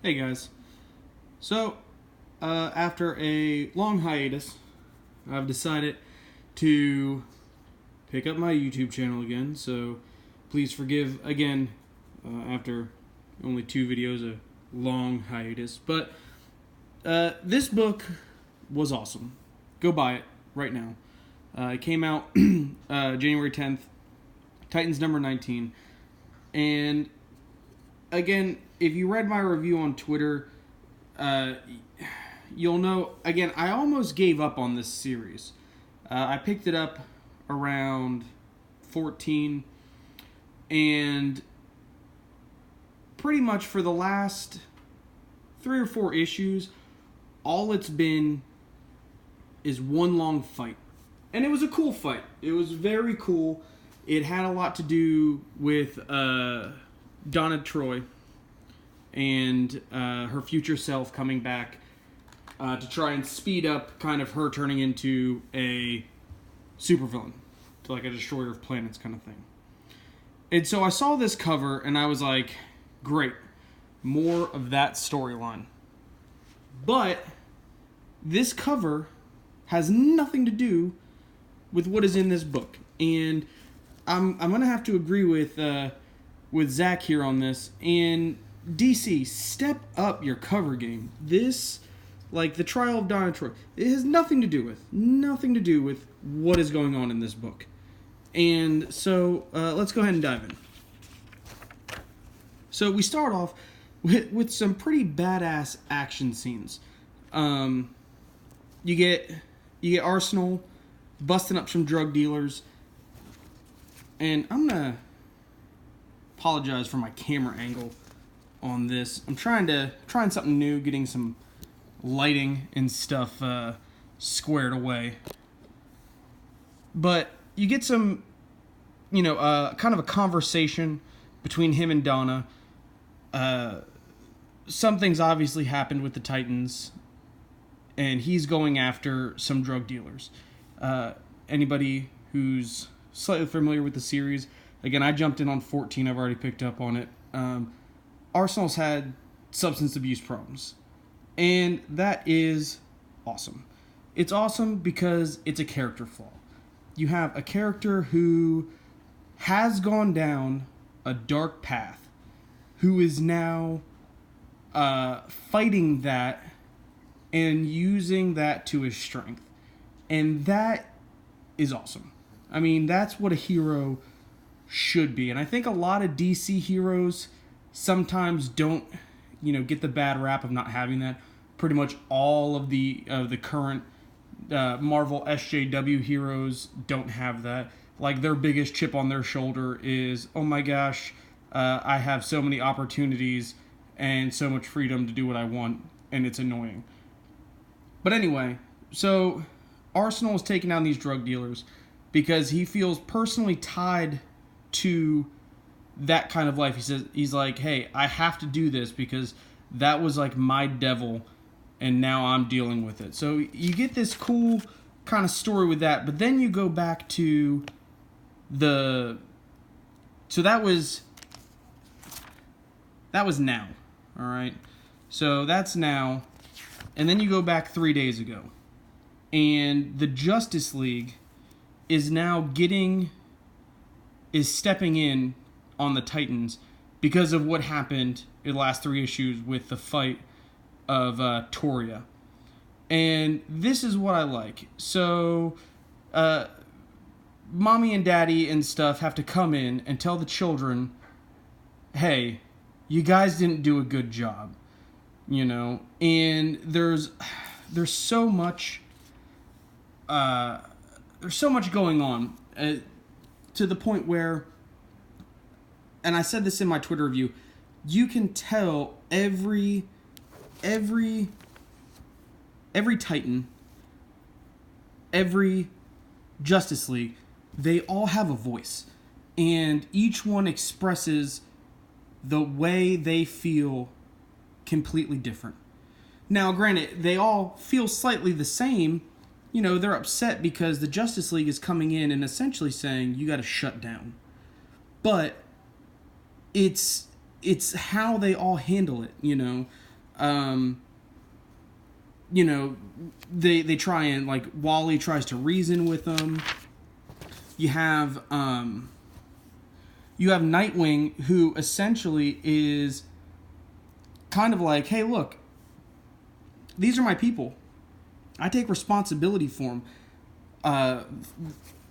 Hey guys. So, after a long hiatus, I've decided to pick up my YouTube channel again. So, please forgive again after only 2 videos, a long hiatus. But this book was awesome. Go buy it right now. It came out January 10th, Titans number 19. And again, if you read my review on Twitter, you'll know, again, I almost gave up on this series. I picked it up around 14, and pretty much for the last 3 or 4 issues, all it's been is one long fight. And it was a cool fight. It was very cool. It had a lot to do with Donna Troy and her future self coming back to try and speed up kind of her turning into a supervillain, to like a destroyer of planets kind of thing. And so I saw this cover and I was like, great, more of that storyline. But this cover has nothing to do with what is in this book. And I'm going to have to agree with Zach here on this. And DC, step up your cover game. This, like the trial of Donna Troy, it has nothing to do with what is going on in this book. And so let's go ahead and dive in. So we start off with some pretty badass action scenes. You get Arsenal busting up some drug dealers. And I'm going to apologize for my camera angle on this. I'm trying something new, getting some lighting and stuff squared away. But you get some, kind of a conversation between him and Donna. Some things obviously happened with the Titans, and he's going after some drug dealers. Anybody who's slightly familiar with the series, again, I jumped in on 14. I've already picked up on it. Arsenal's had substance abuse problems, and that is awesome. It's awesome because it's a character flaw. You have a character who has gone down a dark path, who is now fighting that and using that to his strength. And that is awesome. I mean, that's what a hero should be. And I think a lot of DC heroes sometimes don't, get the bad rap of not having that. Pretty much all of the current Marvel SJW heroes don't have that. Like, their biggest chip on their shoulder is, oh my gosh, I have so many opportunities and so much freedom to do what I want, and it's annoying. But anyway, so Arsenal is taking down these drug dealers because he feels personally tied to that kind of life. He's like, hey, I have to do this because that was like my devil, and now I'm dealing with it. So you get this cool kind of story with that, but then you go back to so that was now, all right? So that's now, and then you go back 3 days ago, and the Justice League is now stepping in on the Titans because of what happened in the last 3 issues with the fight of Toria. And this is what I like. So, mommy and daddy and stuff have to come in and tell the children, hey, you guys didn't do a good job. And there's so much going on to the point where, and I said this in my Twitter review, you can tell every Titan, every Justice League, they all have a voice, and each one expresses the way they feel completely different. Now, granted, they all feel slightly the same. They're upset because the Justice League is coming in and essentially saying, you got to shut down. But it's how they all handle it, you know, they try and, like, Wally tries to reason with them. You have Nightwing, who essentially is kind of like, hey, look, these are my people. I take responsibility for them.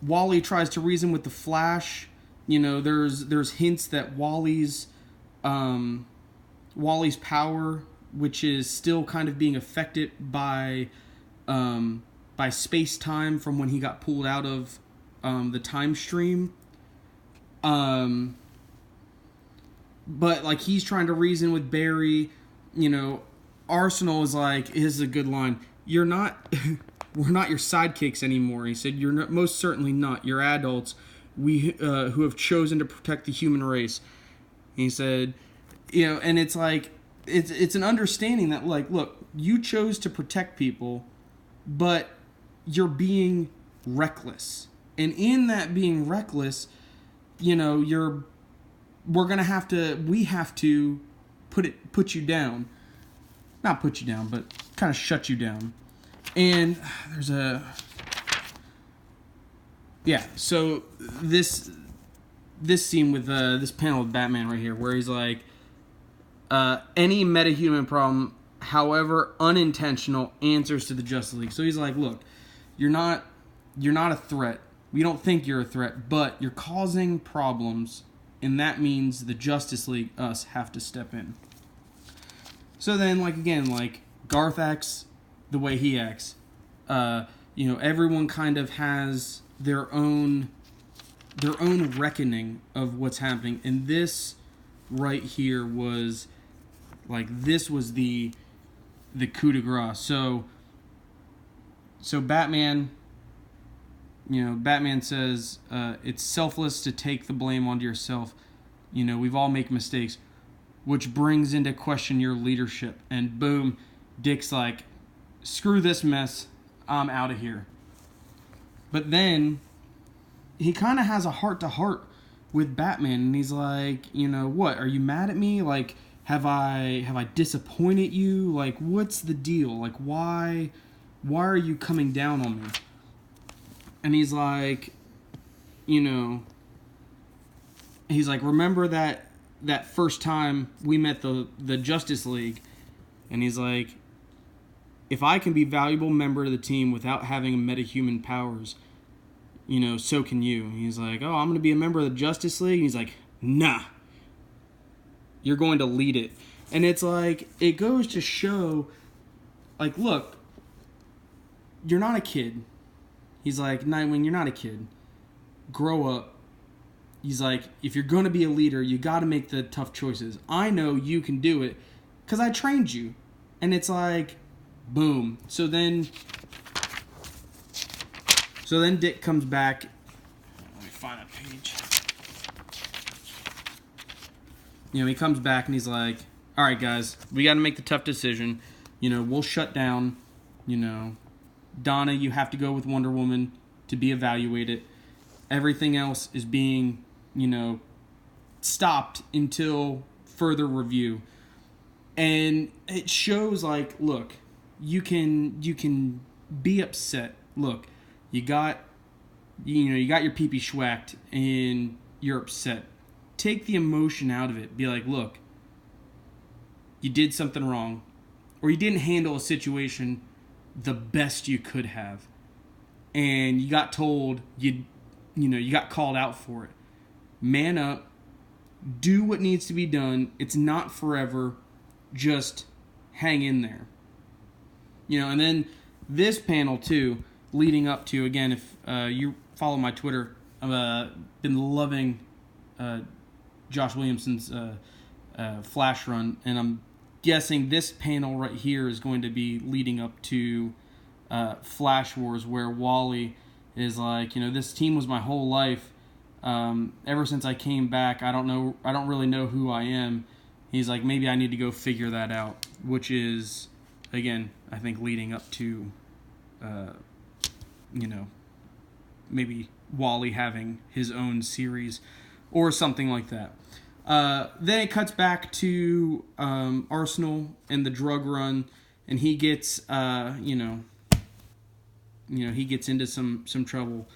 Wally tries to reason with the Flash. You know, there's hints that Wally's power, which is still kind of being affected by space-time from when he got pulled out of the time stream. But, like, he's trying to reason with Barry. You know, Arsenal is like, this is a good line, you're not, we're not your sidekicks anymore. He said, you're not, most certainly not. You're adults who have chosen to protect the human race. He said, you know, and it's like, it's an understanding that, like, look, you chose to protect people, but you're being reckless. And in that being reckless, you know, we have to put you down. Not put you down, but kind of shut you down. And so this scene with this panel with Batman right here, where he's like, any metahuman problem, however unintentional, answers to the Justice League. So he's like, look, you're not a threat. We don't think you're a threat, but you're causing problems, and that means the Justice League, us, have to step in. So then, like, again, like, Garth acts the way he acts. You know, everyone kind of has their own reckoning of what's happening, and this right here was, like, this was the coup de grace. So Batman, you know, Batman says, it's selfless to take the blame onto yourself. You know, we've all made mistakes, which brings into question your leadership. And boom, Dick's like, screw this mess, I'm out of here. But then he kind of has a heart-to-heart with Batman, and he's like, you know, what, are you mad at me? Like, have I disappointed you? Like, what's the deal? Like, why are you coming down on me? And he's like, you know, he's like, remember that first time we met the Justice League? And he's like, if I can be a valuable member of the team without having metahuman powers, you know, so can you. And he's like, oh, I'm going to be a member of the Justice League? And he's like, nah. You're going to lead it. And it's like, it goes to show, like, look, you're not a kid. He's like, Nightwing, you're not a kid. Grow up. He's like, if you're going to be a leader, you got to make the tough choices. I know you can do it because I trained you. And it's like, boom. So then Dick comes back. Let me find that page. You know, he comes back and he's like, all right, guys, we got to make the tough decision. You know, we'll shut down. You know, Donna, you have to go with Wonder Woman to be evaluated. Everything else is being, you know, stopped until further review. And it shows, like, look, you can be upset. Look, you got your pee-pee schwacked and you're upset. Take the emotion out of it. Be like, look, you did something wrong, or you didn't handle a situation the best you could have, and you got told you got called out for it. Man up, do what needs to be done. It's not forever. Just hang in there. You know, and then this panel too, leading up to, again, if you follow my Twitter, I've been loving Josh Williamson's Flash run, and I'm guessing this panel right here is going to be leading up to Flash Wars, where Wally is like, you know, this team was my whole life. Ever since I came back, I don't really know who I am. He's like, maybe I need to go figure that out, which is, again, I think leading up to, you know, maybe Wally having his own series or something like that. Then it cuts back to Arsenal and the drug run, and he gets, he gets into some trouble.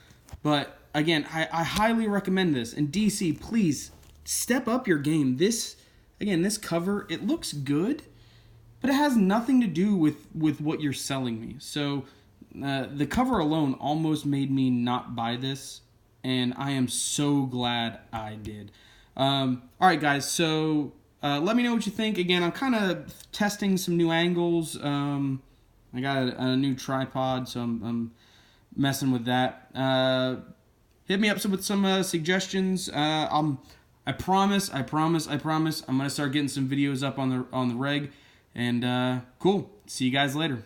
But again, I highly recommend this. And DC, please step up your game. This cover, it looks good, but it has nothing to do with what you're selling me. So the cover alone almost made me not buy this, and I am so glad I did. All right, guys, so let me know what you think. Again, I'm kind of testing some new angles. I got a new tripod, so I'm messing with that. Hit me up with some suggestions. I promise, I'm gonna start getting some videos up on the reg. And cool. See you guys later.